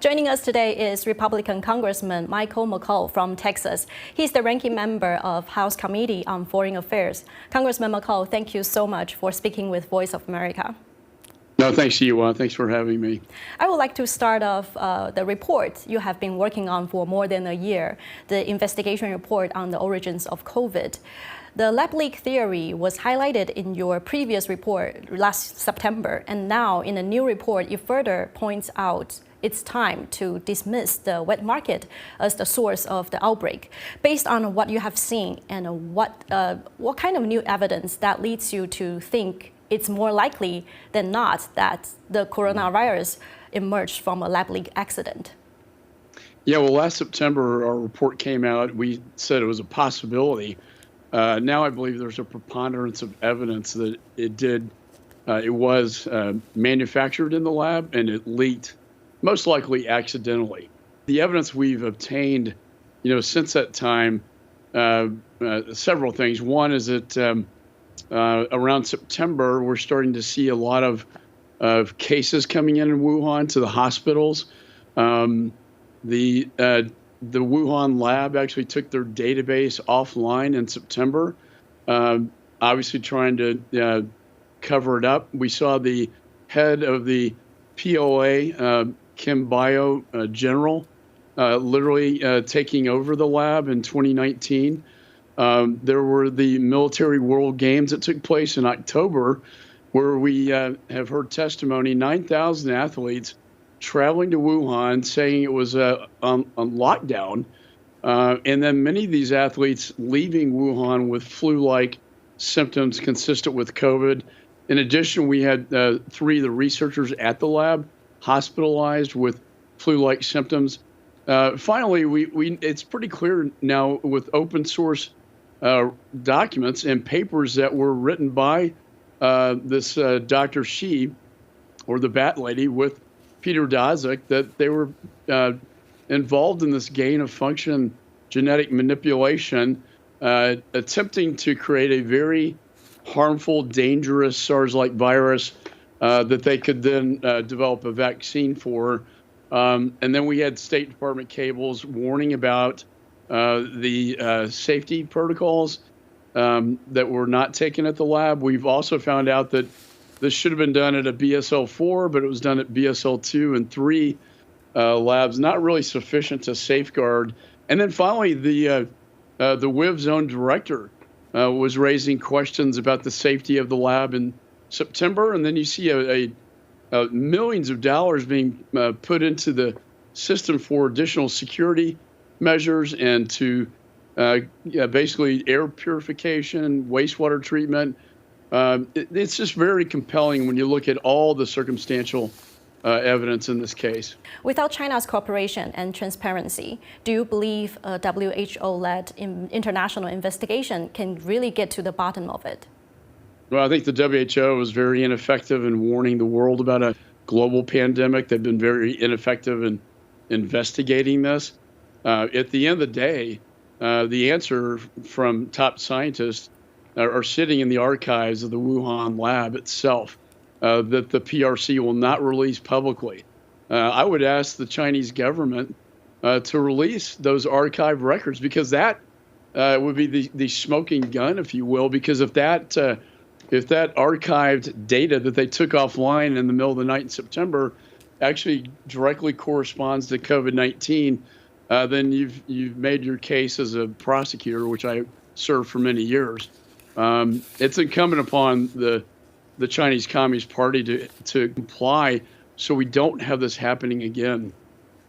Joining us today is Republican Congressman Michael McCaul from Texas. He's the ranking member of House Committee on Foreign Affairs. Congressman McCaul, thank you so much for speaking with Voice of America. No, thanks to you. Thanks for having me. I would like to start off the report you have been working on for more than a year, the investigation report on the origins of COVID. The lab leak theory was highlighted in your previous report last September, and now in a new report, it further points out it's time to dismiss the wet market as the source of the outbreak. Based on what you have seen and what kind of new evidence that leads you to think it's more likely than not that the coronavirus emerged from a lab leak accident? Yeah, well, last September, our report came out. We said it was a possibility. Now I believe there's a preponderance of evidence that it was manufactured in the lab and it leaked, most likely accidentally. The evidence we've obtained, since that time, several things. One is that around September, we're starting to see a lot of cases coming in Wuhan to the hospitals. The Wuhan lab actually took their database offline in September, obviously trying to cover it up. We saw the head of the POA, Kim Bio General, literally taking over the lab in 2019. There were the Military World Games that took place in October, where we have heard testimony, 9,000 athletes traveling to Wuhan saying it was on lockdown. And then many of these athletes leaving Wuhan with flu-like symptoms consistent with COVID. In addition, we had 3 of the researchers at the lab hospitalized with flu-like symptoms. Finally, it's pretty clear now with open source documents and papers that were written by this Dr. Shi, or the Bat Lady, with Peter Daszak, that they were involved in this gain-of-function genetic manipulation, attempting to create a very harmful, dangerous SARS-like virus that they could then develop a vaccine for. And then we had State Department cables warning about the safety protocols that were not taken at the lab. We've also found out that this should have been done at a BSL-4, but it was done at BSL-2 and 3 labs, not really sufficient to safeguard. And then finally, the WIV zone director was raising questions about the safety of the lab in September. And then you see millions of dollars being put into the system for additional security measures and to basically air purification, wastewater treatment. It's just very compelling when you look at all the circumstantial evidence in this case. Without China's cooperation and transparency, do you believe a WHO-led international investigation can really get to the bottom of it? Well, I think the WHO was very ineffective in warning the world about a global pandemic. They've been very ineffective in investigating this. At the end of the day, the answer from top scientists are sitting in the archives of the Wuhan lab itself, that the PRC will not release publicly. I would ask the Chinese government to release those archive records, because that would be the smoking gun, if you will, because if that archived data that they took offline in the middle of the night in September actually directly corresponds to COVID-19, then you've made your case as a prosecutor, which I served for many years. It's incumbent upon the Chinese Communist Party to comply so we don't have this happening again.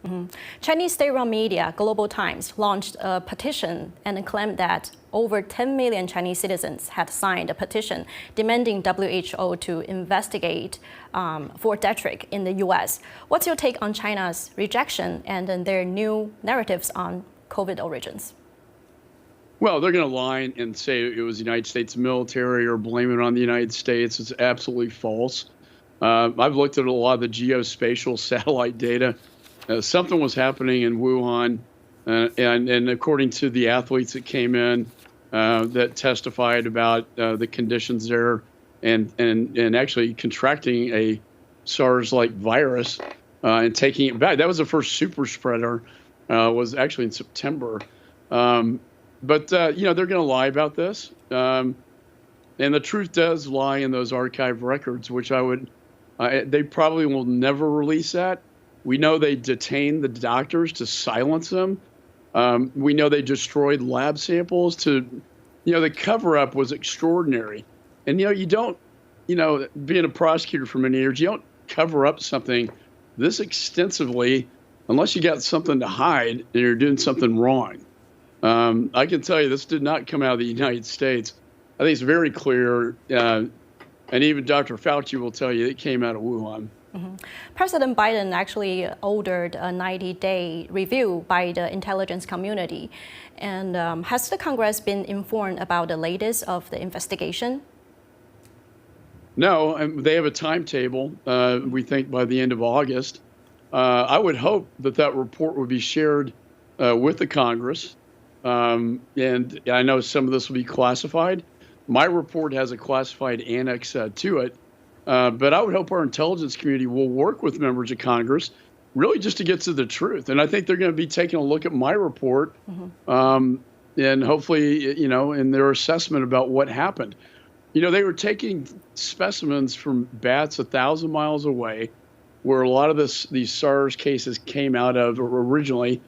Mm-hmm. Chinese state-run media, Global Times, launched a petition and claimed that over 10 million Chinese citizens had signed a petition demanding WHO to investigate Fort Detrick in the U.S. What's your take on China's rejection and their new narratives on COVID origins? Well, they're going to lie and say it was the United States military or blame it on the United States. It's absolutely false. I've looked at a lot of the geospatial satellite data. Something was happening in Wuhan, and according to the athletes that came in that testified about the conditions there and actually contracting a SARS-like virus, and taking it back. That was the first super spreader, was actually in September. But they're going to lie about this. And the truth does lie in those archive records, which they probably will never release that. We know they detained the doctors to silence them. We know they destroyed lab samples the cover-up was extraordinary. And, you don't, being a prosecutor for many years, you don't cover up something this extensively unless you got something to hide and you're doing something wrong. I can tell you this did not come out of the United States. I think it's very clear, and even Dr. Fauci will tell you it came out of Wuhan. Mm-hmm. President Biden actually ordered a 90-day review by the intelligence community. And has the Congress been informed about the latest of the investigation? No, they have a timetable, we think, by the end of August. I would hope that report would be shared with the Congress. And I know some of this will be classified. My report has a classified annex to it. But I would hope our intelligence community will work with members of Congress really just to get to the truth. And I think they're going to be taking a look at my report and hopefully, in their assessment about what happened. They were taking specimens from bats 1,000 miles away, where a lot of these SARS cases came out of originally,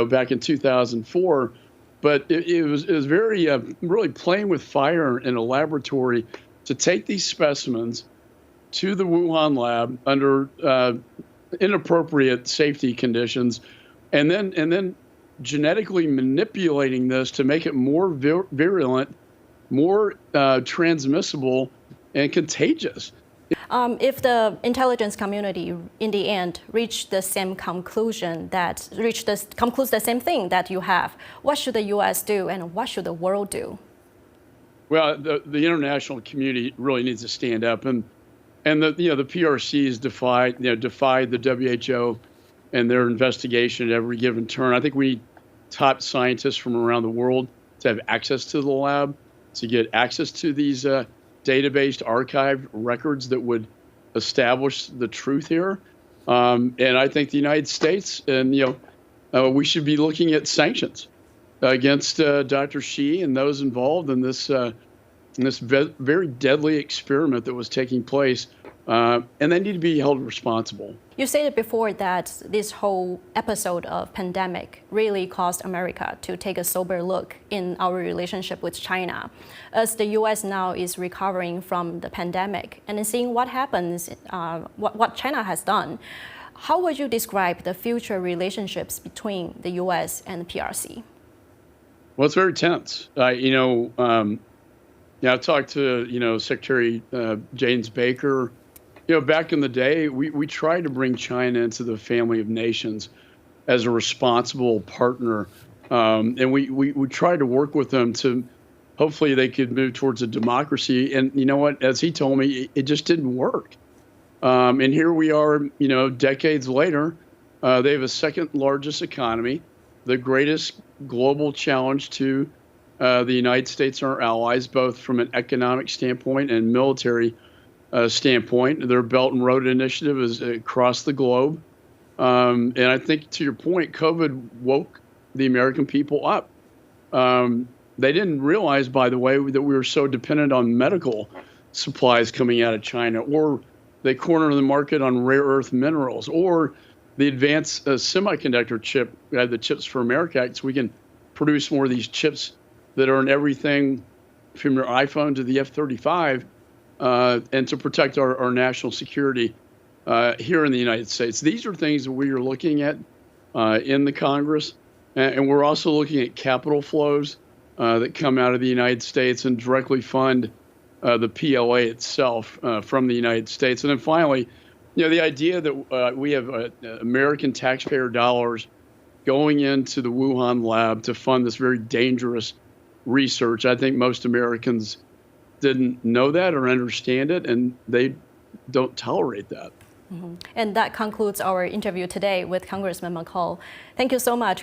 back in 2004. But it was very, really playing with fire in a laboratory to take these specimens to the Wuhan lab under inappropriate safety conditions, and then genetically manipulating this to make it more virulent, more transmissible, and contagious. If the intelligence community, in the end, concludes the same thing that you have, what should the U.S. do, and what should the world do? Well, the international community really needs to stand up, and the PRCs defied the WHO and their investigation at every given turn. I think we need top scientists from around the world to have access to the lab, to get access to these database archived records that would establish the truth here. And I think the United States we should be looking at sanctions against Dr. Shi and those involved in this very deadly experiment that was taking place, and they need to be held responsible. You stated before that this whole episode of pandemic really caused America to take a sober look in our relationship with China. As the U.S. now is recovering from the pandemic and seeing what happens, what China has done, how would you describe the future relationships between the U.S. and the PRC? Well, it's very tense. I talked to, Secretary James Baker. Back in the day, we tried to bring China into the family of nations as a responsible partner. And we tried to work with them to hopefully they could move towards a democracy. And you know what? As he told me, it just didn't work. And here we are, decades later. They have a second largest economy, the greatest global challenge to the United States and our allies, both from an economic standpoint and military standpoint. Their Belt and Road Initiative is across the globe. And I think, to your point, COVID woke the American people up. They didn't realize, by the way, that we were so dependent on medical supplies coming out of China, or they cornered the market on rare earth minerals, or the advanced semiconductor chip, the Chips for America Act, so we can produce more of these chips that are in everything from your iPhone to the F-35, and to protect our national security here in the United States. These are things that we are looking at in the Congress, and we're also looking at capital flows that come out of the United States and directly fund the PLA itself from the United States. And then finally, the idea that we have American taxpayer dollars going into the Wuhan lab to fund this very dangerous research. I think most Americans didn't know that or understand it, and they don't tolerate that. Mm-hmm. And that concludes our interview today with Congressman McCall. Thank you so much